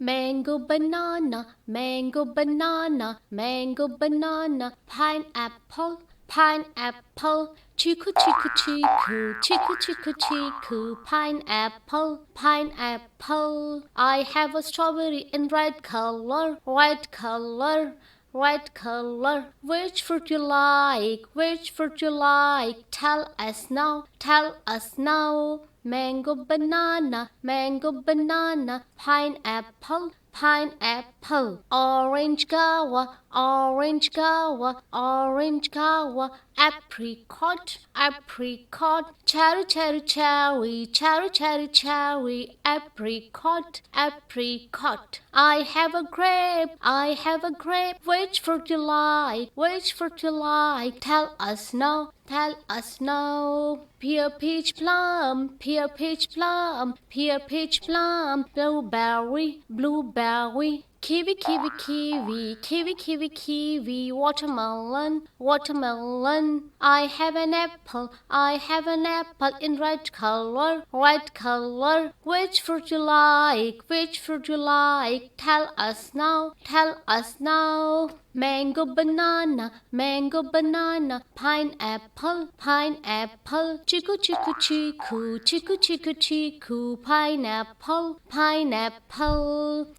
Mango, banana, mango, banana, mango, banana, pineapple, pineapple. Chiku, chiku, chiku, chiku, chiku, chiku, pineapple, pineapple. I have a strawberry in red color, red color. Red color. Which fruit you like? Which fruit you like? Tell us now. Tell us now. Mango, banana, mango, banana, pineapple, pineapple. Orange guava, orange guava, orange guava. Apricot, apricot. Cherry, cherry, cherry, cherry, cherry, cherry. Apricot, apricot. I have a grape, I have a grape. Which fruit you like? Which fruit you like? Tell us now. Tell us now. Pear, peach, plum, pear, peach, plum, pear, peach, plum. Blueberry, blueberry. Kiwi, kiwi, kiwi, kiwi, kiwi, kiwi. Watermelon, watermelon. I have an apple, I have an apple in red color, red color. Which fruit you like? Which fruit you like? Tell us now, tell us now. Mango, banana, mango, banana, pineapple, pineapple. Chiku, chiku, chiku, chiku, chiku, chiku, pineapple, pineapple.